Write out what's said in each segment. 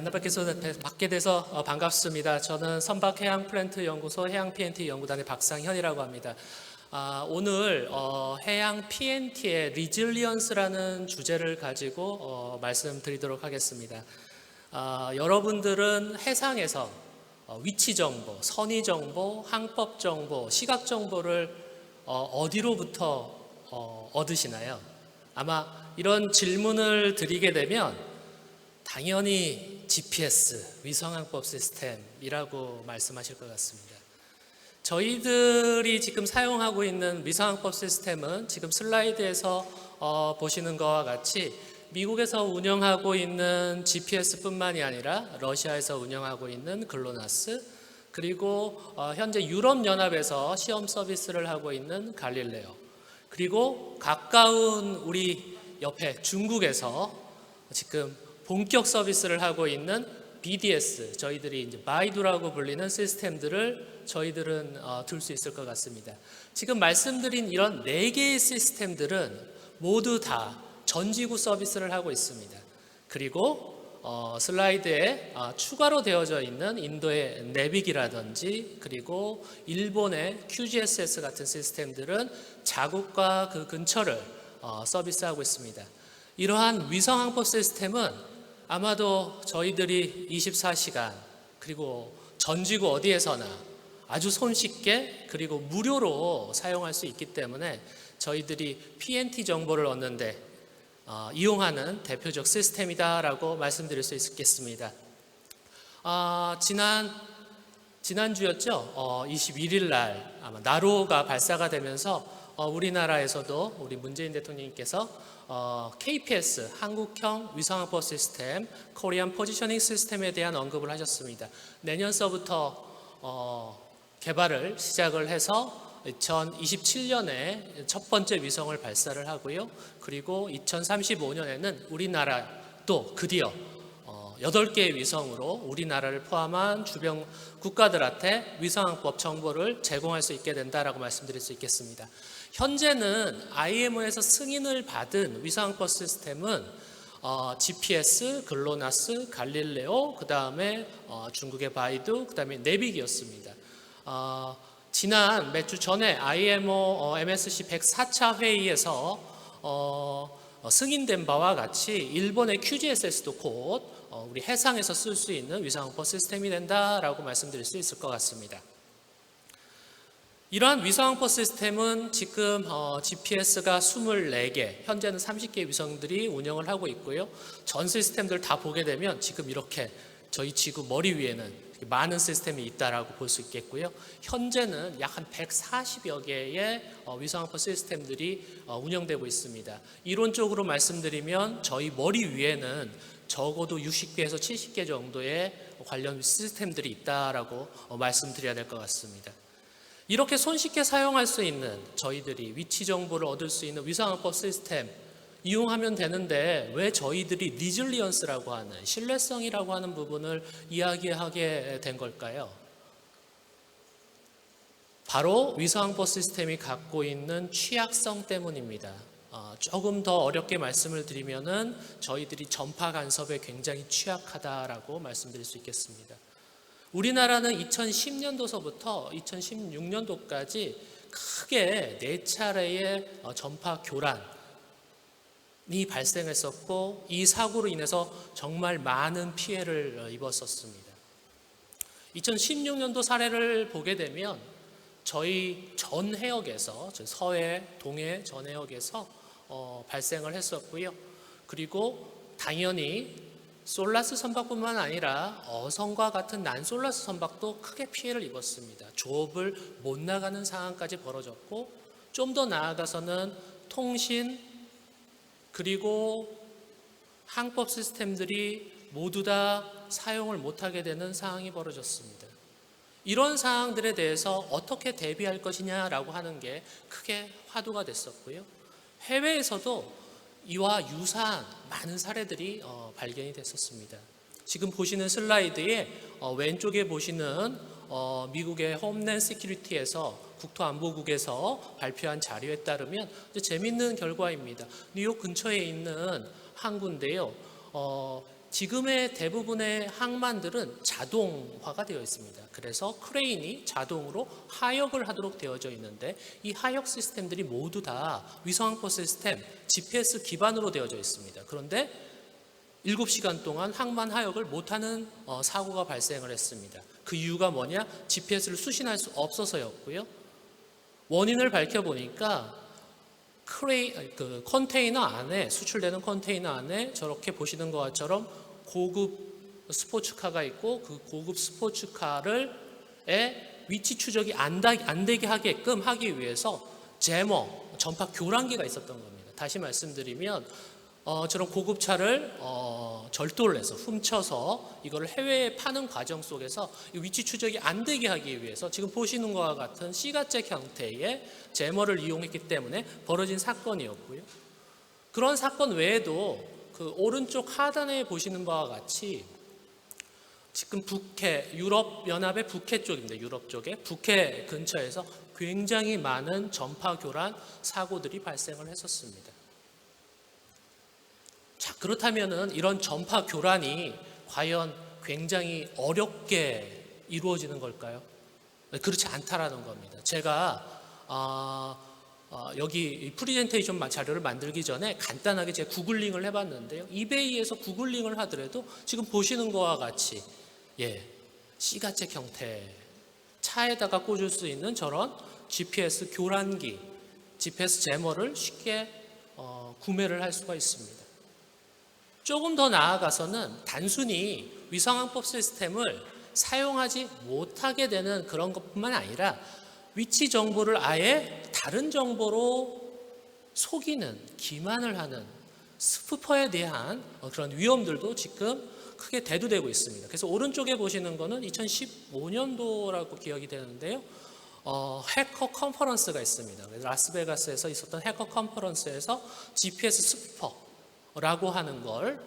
뵙게 돼서 반갑습니다. 저는 선박해양플랜트연구소 해양 PNT 연구단의 박상현이라고 합니다. 오늘 해양 PNT의 리질리언스라는 주제를 가지고 말씀드리도록 하겠습니다. 여러분들은 해상에서 위치 정보, 선의 정보, 항법 정보, 시각 정보를 어디로부터 얻으시나요? 아마 이런 질문을 드리게 되면 당연히 GPS, 위성항법 시스템이라고 말씀하실 것 같습니다. 저희들이 지금 사용하고 있는 위성항법 시스템은 지금 슬라이드에서 보시는 것과 같이 미국에서 운영하고 있는 GPS뿐만이 아니라 러시아에서 운영하고 있는 글로나스, 그리고 현재 유럽연합에서 시험 서비스를 하고 있는 갈릴레오, 그리고 가까운 우리 옆에 중국에서 지금 본격 서비스를 하고 있는 BDS, 저희들이 이제 바이두라고 불리는 시스템들을 저희들은 들 수 있을 것 같습니다. 지금 말씀드린 이런 4개의 시스템들은 모두 다 전지구 서비스를 하고 있습니다. 그리고 슬라이드에 추가로 되어져 있는 인도의 내비기라든지 그리고 일본의 QGSS 같은 시스템들은 자국과 그 근처를 서비스하고 있습니다. 이러한 위성항법 시스템은 아마도 저희들이 24시간 그리고 전지구 어디에서나 아주 손쉽게 그리고 무료로 사용할 수 있기 때문에 저희들이 PNT 정보를 얻는데 이용하는 대표적 시스템이다라고 말씀드릴 수 있겠습니다. 지난주였죠. 21일 날 아마 나로가 발사가 되면서 우리나라에서도 우리 문재인 대통령님께서 KPS, 한국형 위성항법 시스템, 코리안 포지셔닝 시스템에 대한 언급을 하셨습니다. 내년서부터 개발을 시작을 해서 2027년에 첫 번째 위성을 발사를 하고요. 그리고 2035년에는 우리나라도 드디어 8개의 위성으로 우리나라를 포함한 주변 국가들한테 위성항법 정보를 제공할 수 있게 된다라고 말씀드릴 수 있겠습니다. 현재는 IMO에서 승인을 받은 위성항법 시스템은 GPS, 글로나스, 갈릴레오, 그 다음에 중국의 바이두, 그 다음에 내비기였습니다. 지난 몇 주 전에 IMO MSC 104차 회의에서 승인된 바와 같이 일본의 QGSS도 곧 우리 해상에서 쓸 수 있는 위성항법 시스템이 된다라고 말씀드릴 수 있을 것 같습니다. 이러한 위성항법 시스템은 지금 GPS가 24개, 현재는 30개의 위성들이 운영을 하고 있고요. 전 시스템들 다 보게 되면 지금 이렇게 저희 지구 머리 위에는 많은 시스템이 있다라고 볼 수 있겠고요. 현재는 약 한 140여 개의 위성항법 시스템들이 운영되고 있습니다. 이론적으로 말씀드리면 저희 머리 위에는 적어도 60개에서 70개 정도의 관련 시스템들이 있다라고 말씀드려야 될 것 같습니다. 이렇게 손쉽게 사용할 수 있는 저희들이 위치 정보를 얻을 수 있는 위성항법 시스템 이용하면 되는데 왜 저희들이 리질리언스라고 하는 신뢰성이라고 하는 부분을 이야기하게 된 걸까요? 바로 위성항법 시스템이 갖고 있는 취약성 때문입니다. 조금 더 어렵게 말씀을 드리면은 저희들이 전파 간섭에 굉장히 취약하다라고 말씀드릴 수 있겠습니다. 우리나라는 2010년도서부터 2016년도까지 크게 4차례의 전파 교란이 발생했었고 이 사고로 인해서 정말 많은 피해를 입었었습니다. 2016년도 사례를 보게 되면 저희 전 해역에서 서해, 동해 전 해역에서 발생을 했었고요. 그리고 당연히 솔라스 선박뿐만 아니라 어선과 같은 난솔라스 선박도 크게 피해를 입었습니다. 조업을 못 나가는 상황까지 벌어졌고 좀 더 나아가서는 통신 그리고 항법 시스템들이 모두 다 사용을 못하게 되는 상황이 벌어졌습니다. 이런 상황들에 대해서 어떻게 대비할 것이냐라고 하는 게 크게 화두가 됐었고요. 해외에서도 이와 유사한 많은 사례들이 발견이 됐었습니다. 지금 보시는 슬라이드에 왼쪽에 보시는 미국의 홈랜드 시큐리티에서 국토안보국에서 발표한 자료에 따르면 재미있는 결과입니다. 뉴욕 근처에 있는 항구인데요. 지금의 대부분의 항만들은 자동화가 되어 있습니다. 그래서 크레인이 자동으로 하역을 하도록 되어져 있는데 이 하역 시스템들이 모두 다 위성항법 시스템 GPS 기반으로 되어져 있습니다. 그런데 7시간 동안 항만 하역을 못하는 사고가 발생을 했습니다. 그 이유가 뭐냐? GPS를 수신할 수 없어서였고요. 원인을 밝혀보니까 컨테이너 안에, 수출되는 컨테이너 안에 저렇게 보시는 것처럼 고급 스포츠카가 있고 그 고급 스포츠카의 위치 추적이 안 되게 하게끔 하기 위해서 제머, 전파 교란기가 있었던 겁니다. 다시 말씀드리면 저런 고급차를 절도를 해서 훔쳐서 이거를 해외에 파는 과정 속에서 위치 추적이 안 되게 하기 위해서 지금 보시는 것과 같은 C가잭 형태의 제머를 이용했기 때문에 벌어진 사건이었고요. 그런 사건 외에도 그 오른쪽 하단에 보시는 바와 같이 지금 북해, 유럽연합의 북해 쪽입니다. 유럽 쪽에 북해 근처에서 굉장히 많은 전파 교란 사고들이 발생을 했었습니다. 자, 그렇다면은 이런 전파 교란이 과연 굉장히 어렵게 이루어지는 걸까요? 그렇지 않다라는 겁니다. 제가 여기 프레젠테이션 자료를 만들기 전에 간단하게 제가 구글링을 해봤는데요. 이베이에서 구글링을 하더라도 지금 보시는 것과 같이 C가잭 형태 차에다가 꽂을 수 있는 저런 GPS 교란기, GPS 제머를 쉽게 구매를 할 수가 있습니다. 조금 더 나아가서는 단순히 위성항법 시스템을 사용하지 못하게 되는 그런 것뿐만 아니라 위치 정보를 아예 다른 정보로 속이는, 기만을 하는 스푸퍼에 대한 그런 위험들도 지금 크게 대두되고 있습니다. 그래서 오른쪽에 보시는 거는 2015년도라고 기억이 되는데요. 해커 컨퍼런스가 있습니다. 그래서 라스베가스에서 있었던 해커 컨퍼런스에서 GPS 스푸퍼라고 하는 걸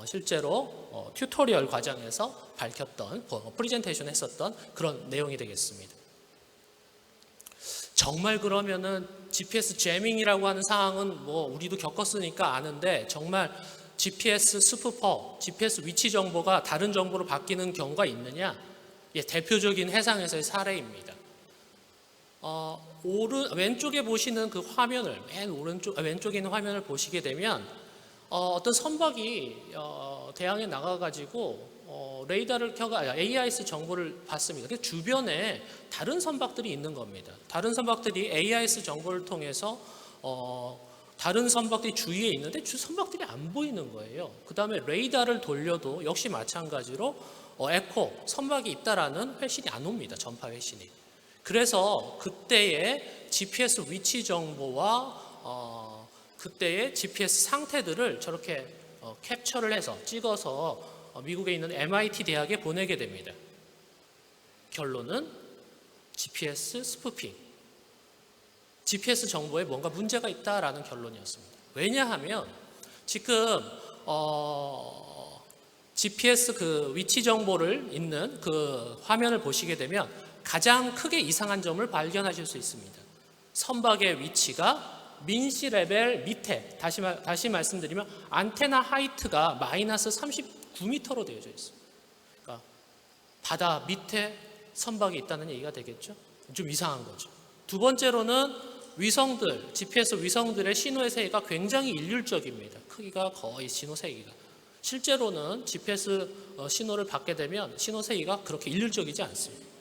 실제로 튜토리얼 과정에서 밝혔던, 프레젠테이션 했었던 그런 내용이 되겠습니다. 정말 그러면은 GPS 제밍이라고 하는 상황은 뭐 우리도 겪었으니까 아는데 정말 GPS 스푸퍼, GPS 위치 정보가 다른 정보로 바뀌는 경우가 있느냐? 대표적인 해상에서의 사례입니다. 왼쪽에 보시는 그 화면을, 왼쪽에 있는 화면을 보시게 되면 어떤 선박이 대양에 나가가지고 레이더를 켜가 AIS 정보를 받습니다. 그 주변에 다른 선박들이 있는 겁니다. 다른 선박들이 AIS 정보를 통해서 다른 선박들이 주위에 있는데 선박들이 안 보이는 거예요. 그 다음에 레이더를 돌려도 역시 마찬가지로 에코, 선박이 있다라는 회신이 안 옵니다. 전파 회신이. 그래서 그때의 GPS 위치 정보와 그때의 GPS 상태들을 저렇게 캡처를 해서 찍어서 미국에 있는 MIT 대학에 보내게 됩니다. 결론은 GPS 스푸핑. GPS 정보에 뭔가 문제가 있다라는 결론이었습니다. 왜냐하면 지금 GPS 그 위치 정보를 있는 그 화면을 보시게 되면 가장 크게 이상한 점을 발견하실 수 있습니다. 선박의 위치가 민시 레벨 밑에, 다시 말씀드리면 안테나 하이트가 마이너스 39m로 되어져 있습니다. 그러니까 바다 밑에 선박이 있다는 얘기가 되겠죠. 좀 이상한 거죠. 두 번째로는 위성들, GPS 위성들의 신호의 세기가 굉장히 일률적입니다. 크기가 거의 신호 세기가. 실제로는 GPS 신호를 받게 되면 신호 세기가 그렇게 일률적이지 않습니다.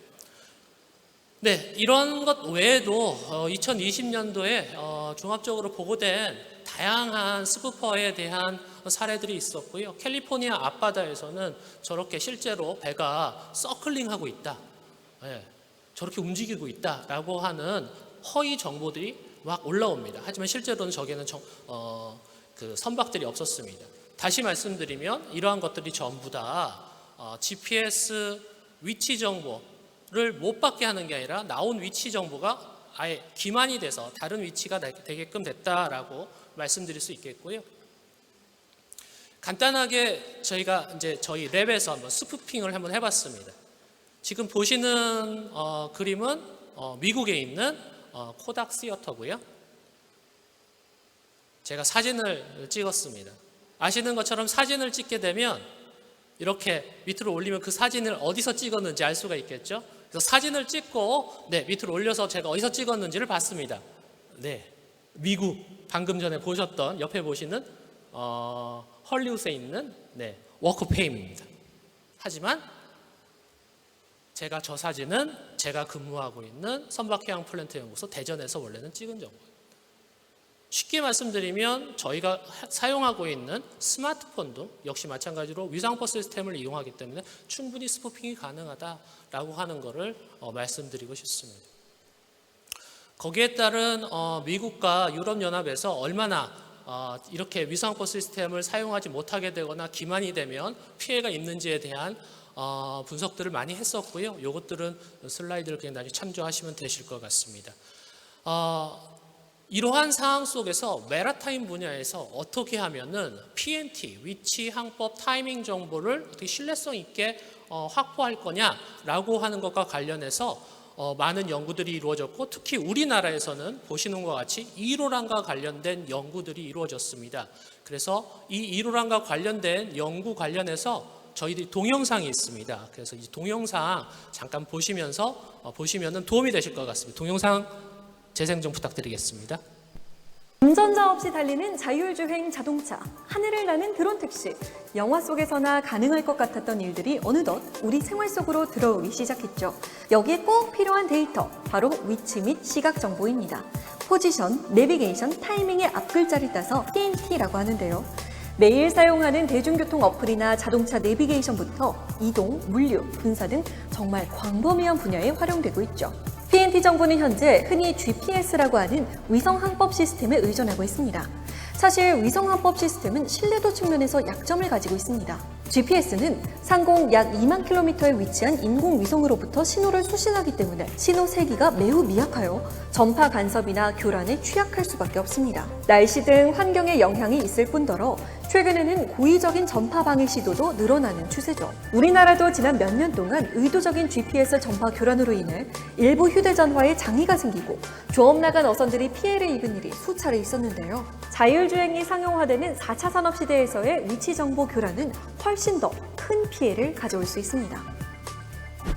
네, 이런 것 외에도 2020년도에 종합적으로 보고된 다양한 스푸퍼에 대한 사례들이 있었고요. 캘리포니아 앞바다에서는 저렇게 실제로 배가 서클링하고 있다, 저렇게 움직이고 있다라고 하는 허위 정보들이 막 올라옵니다. 하지만 실제로는 저기에는 그 선박들이 없었습니다. 다시 말씀드리면 이러한 것들이 전부 다 GPS 위치 정보를 못 받게 하는 게 아니라 나온 위치 정보가 아예 기만이 돼서 다른 위치가 되게끔 됐다라고 말씀드릴 수 있겠고요. 간단하게 저희가 이제 저희 랩에서 한번 스푸핑을 한번 해봤습니다. 지금 보시는 그림은 미국에 있는 코닥 시어터고요. 제가 사진을 찍었습니다. 아시는 것처럼 사진을 찍게 되면 이렇게 밑으로 올리면 그 사진을 어디서 찍었는지 알 수가 있겠죠. 그래서 사진을 찍고 밑으로 올려서 제가 어디서 찍었는지를 봤습니다. 미국 방금 전에 보셨던 옆에 보시는 헐리우드에 있는 워크 오브 페임입니다. 하지만 제가 저 사진은 제가 근무하고 있는 선박해양 플랜트 연구소 대전에서 원래는 찍은 정보예요. 쉽게 말씀드리면 저희가 사용하고 있는 스마트폰도 역시 마찬가지로 위상법 시스템을 이용하기 때문에 충분히 스푸핑이 가능하다라고 하는 것을 말씀드리고 싶습니다. 거기에 따른 미국과 유럽연합에서 얼마나 이렇게 위상법 시스템을 사용하지 못하게 되거나 기만이 되면 피해가 있는지에 대한 분석들을 많이 했었고요. 이것들은 슬라이드를 그냥 나중에 참조하시면 되실 것 같습니다. 이러한 상황 속에서 메라타임 분야에서 어떻게 하면은 PNT, 위치, 항법, 타이밍 정보를 어떻게 신뢰성 있게 확보할 거냐라고 하는 것과 관련해서 많은 연구들이 이루어졌고, 특히 우리나라에서는 보시는 것과 같이 이로란과 관련된 연구들이 이루어졌습니다. 그래서 이 이로란과 관련된 연구 관련해서 저희들이 동영상이 있습니다. 그래서 이 동영상 잠깐 보시면은 도움이 되실 것 같습니다. 동영상 재생 좀 부탁드리겠습니다. 운전자 없이 달리는 자율주행 자동차, 하늘을 나는 드론 택시, 영화 속에서나 가능할 것 같았던 일들이 어느덧 우리 생활 속으로 들어오기 시작했죠. 여기에 꼭 필요한 데이터, 바로 위치 및 시각 정보입니다. 포지션, 내비게이션, 타이밍의 앞글자를 따서 PNT라고 하는데요. 매일 사용하는 대중교통 어플이나 자동차 내비게이션부터 이동, 물류, 분사 등 정말 광범위한 분야에 활용되고 있죠. PNT 정보는 현재 흔히 GPS라고 하는 위성항법 시스템에 의존하고 있습니다. 사실 위성항법 시스템은 신뢰도 측면에서 약점을 가지고 있습니다. GPS는 상공 약 2만 킬로미터에 위치한 인공위성으로부터 신호를 수신하기 때문에 신호 세기가 매우 미약하여 전파 간섭이나 교란에 취약할 수밖에 없습니다. 날씨 등 환경에 영향이 있을 뿐더러 최근에는 고의적인 전파 방해 시도도 늘어나는 추세죠. 우리나라도 지난 몇 년 동안 의도적인 GPS 전파 교란으로 인해 일부 휴대전화에 장애가 생기고 조업 나간 어선들이 피해를 입은 일이 수차례 있었는데요. 자율주행이 상용화되는 4차 산업시대에서의 위치 정보 교란은 훨씬 더 큰 피해를 가져올 수 있습니다.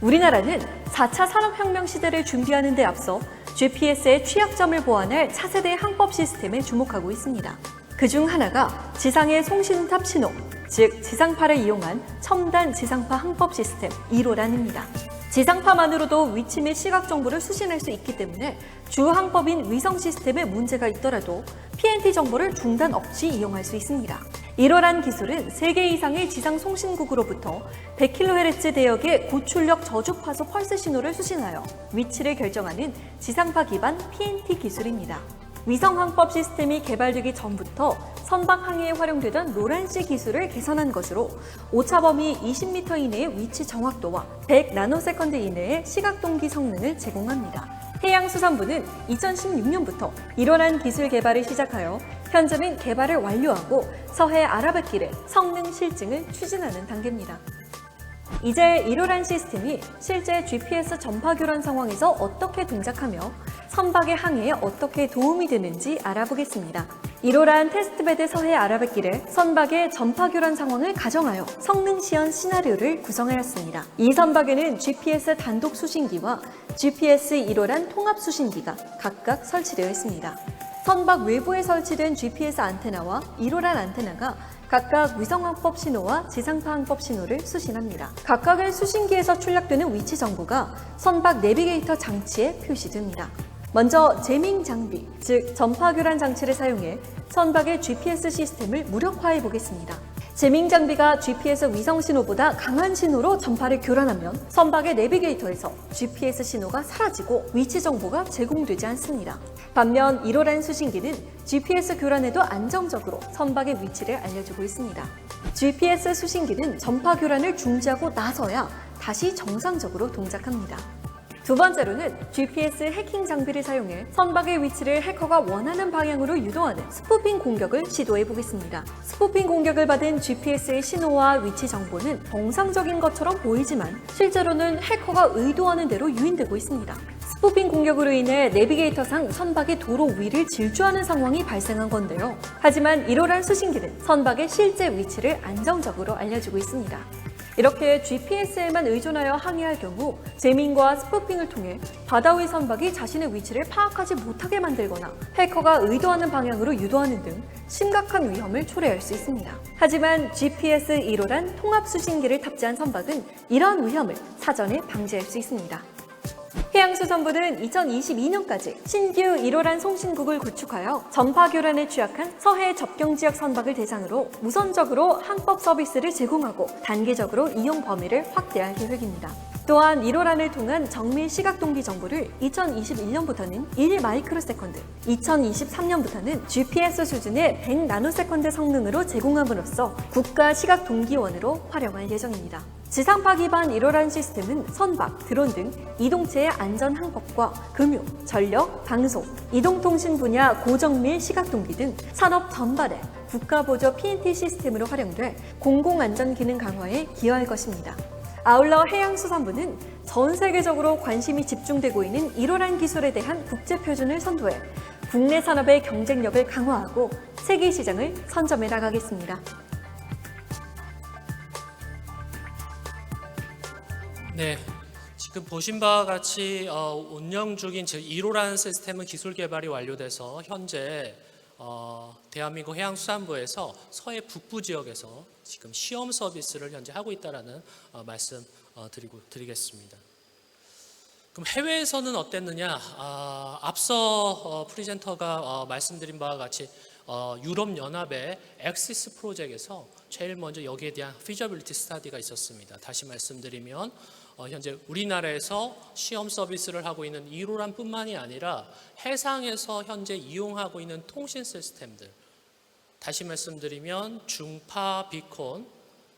우리나라는 4차 산업혁명 시대를 준비하는 데 앞서 GPS의 취약점을 보완할 차세대 항법 시스템에 주목하고 있습니다. 그중 하나가 지상의 송신탑 신호, 즉 지상파를 이용한 첨단 지상파 항법 시스템 이로란입니다. 지상파만으로도 위치 및 시각 정보를 수신할 수 있기 때문에 주 항법인 위성 시스템에 문제가 있더라도 PNT 정보를 중단 없이 이용할 수 있습니다. 이로란 기술은 3개 이상의 지상 송신국으로부터 100kHz 대역의 고출력 저주파소 펄스 신호를 수신하여 위치를 결정하는 지상파 기반 PNT 기술입니다. 위성항법 시스템이 개발되기 전부터 선박 항해에 활용되던 로란시 기술을 개선한 것으로 오차 범위 20m 이내의 위치 정확도와 100나노세컨드 이내의 시각동기 성능을 제공합니다. 해양수산부는 2016년부터 이러한 기술 개발을 시작하여 현재는 개발을 완료하고 서해 아라뱃길의 성능 실증을 추진하는 단계입니다. 이제 이로란 시스템이 실제 GPS 전파 교란 상황에서 어떻게 동작하며 선박의 항해에 어떻게 도움이 되는지 알아보겠습니다. 이로란 테스트베드 서해 아라뱃길에 선박의 전파 교란 상황을 가정하여 성능 시연 시나리오를 구성하였습니다. 이 선박에는 GPS 단독 수신기와 GPS 이로란 통합 수신기가 각각 설치되어 있습니다. 선박 외부에 설치된 GPS 안테나와 이로란 안테나가 각각 위성항법 신호와 지상파 항법 신호를 수신합니다. 각각의 수신기에서 출력되는 위치 정보가 선박 내비게이터 장치에 표시됩니다. 먼저 제밍 장비, 즉 전파 교란 장치를 사용해 선박의 GPS 시스템을 무력화해 보겠습니다. 제밍 장비가 GPS 위성 신호보다 강한 신호로 전파를 교란하면 선박의 내비게이터에서 GPS 신호가 사라지고 위치 정보가 제공되지 않습니다. 반면 이로란 수신기는 GPS 교란에도 안정적으로 선박의 위치를 알려주고 있습니다. GPS 수신기는 전파 교란을 중지하고 나서야 다시 정상적으로 동작합니다. 두 번째로는 GPS 해킹 장비를 사용해 선박의 위치를 해커가 원하는 방향으로 유도하는 스푸핑 공격을 시도해 보겠습니다. 스푸핑 공격을 받은 GPS의 신호와 위치 정보는 정상적인 것처럼 보이지만 실제로는 해커가 의도하는 대로 유인되고 있습니다. 스푸핑 공격으로 인해 내비게이터상 선박의 도로 위를 질주하는 상황이 발생한 건데요. 하지만 이로란 수신기는 선박의 실제 위치를 안정적으로 알려주고 있습니다. 이렇게 GPS에만 의존하여 항해할 경우 제밍과 스푸핑을 통해 바다 위 선박이 자신의 위치를 파악하지 못하게 만들거나 해커가 의도하는 방향으로 유도하는 등 심각한 위험을 초래할 수 있습니다. 하지만 GPS 1호란 통합 수신기를 탑재한 선박은 이러한 위험을 사전에 방지할 수 있습니다. 해양수산부는 2022년까지 신규 1호란 송신국을 구축하여 전파 교란에 취약한 서해 접경 지역 선박을 대상으로 우선적으로 항법 서비스를 제공하고 단계적으로 이용 범위를 확대할 계획입니다. 또한 1호란을 통한 정밀 시각 동기 정보를 2021년부터는 1 마이크로세컨드, 2023년부터는 GPS 수준의 100 나노세컨드 성능으로 제공함으로써 국가 시각 동기원으로 활용할 예정입니다. 지상파 기반 1호란 시스템은 선박, 드론 등 이동체의 안전 항법과 금융, 전력, 방송, 이동통신 분야 고정밀 시각동기 등 산업 전반에 국가보조 PNT 시스템으로 활용돼 공공안전 기능 강화에 기여할 것입니다. 아울러 해양수산부는 전 세계적으로 관심이 집중되고 있는 1호란 기술에 대한 국제표준을 선도해 국내 산업의 경쟁력을 강화하고 세계 시장을 선점해 나가겠습니다. 네, 지금 보신 바와 같이 운영 중인 즉 1호라는 시스템은 기술 개발이 완료돼서 현재 대한민국 해양수산부에서 서해 북부 지역에서 지금 시험 서비스를 현재 하고 있다라는 말씀 드리겠습니다. 그럼 해외에서는 어땠느냐? 앞서 프리젠터가 말씀드린 바와 같이 유럽 연합의 엑시스 프로젝트에서 제일 먼저 여기에 대한 피저빌리티 스터디가 있었습니다. 다시 말씀드리면 현재 우리나라에서 시험 서비스를 하고 있는 1호란뿐만이 아니라 해상에서 현재 이용하고 있는 통신 시스템들, 다시 말씀드리면 중파 비콘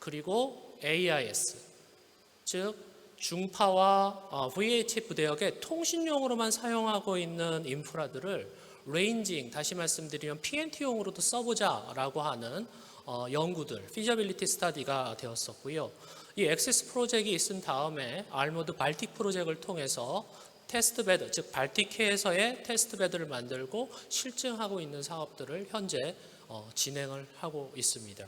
그리고 AIS, 즉 중파와 VHF 대역의 통신용으로만 사용하고 있는 인프라들을 레인징, 다시 말씀드리면 PNT용으로도 써보자라고 하는 연구들, 피저빌리티 스터디가 되었었고요. 이 엑시스 프로젝트가 있은 다음에 알모드 발틱 프로젝트를 통해서 테스트베드, 즉 발틱해에서의 테스트베드를 만들고 실증하고 있는 사업들을 현재 진행을 하고 있습니다.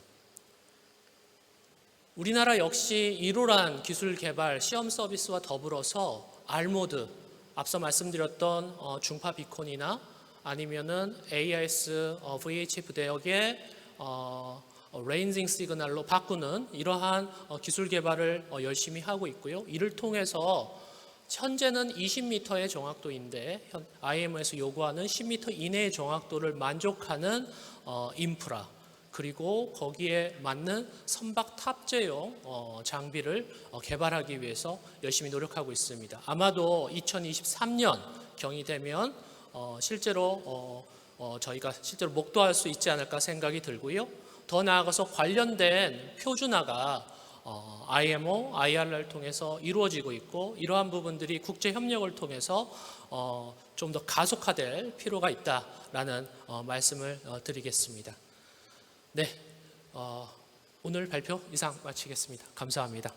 우리나라 역시 1호란 기술 개발 시험 서비스와 더불어서 알모드, 앞서 말씀드렸던 중파 비콘이나 아니면은 AIS, VHF 대역의 레인징 시그널로 바꾸는 이러한 기술 개발을 열심히 하고 있고요. 이를 통해서 현재는 20m의 정확도인데 IMO에서 요구하는 10m 이내의 정확도를 만족하는 인프라, 그리고 거기에 맞는 선박 탑재용 장비를 개발하기 위해서 열심히 노력하고 있습니다. 아마도 2023년 경이 되면 실제로 저희가 실제로 목도할 수 있지 않을까 생각이 들고요. 더 나아가서 관련된 표준화가 IMO, IR를 통해서 이루어지고 있고 이러한 부분들이 국제 협력을 통해서 좀 더 가속화될 필요가 있다라는 말씀을 드리겠습니다. 네, 오늘 발표 이상 마치겠습니다. 감사합니다.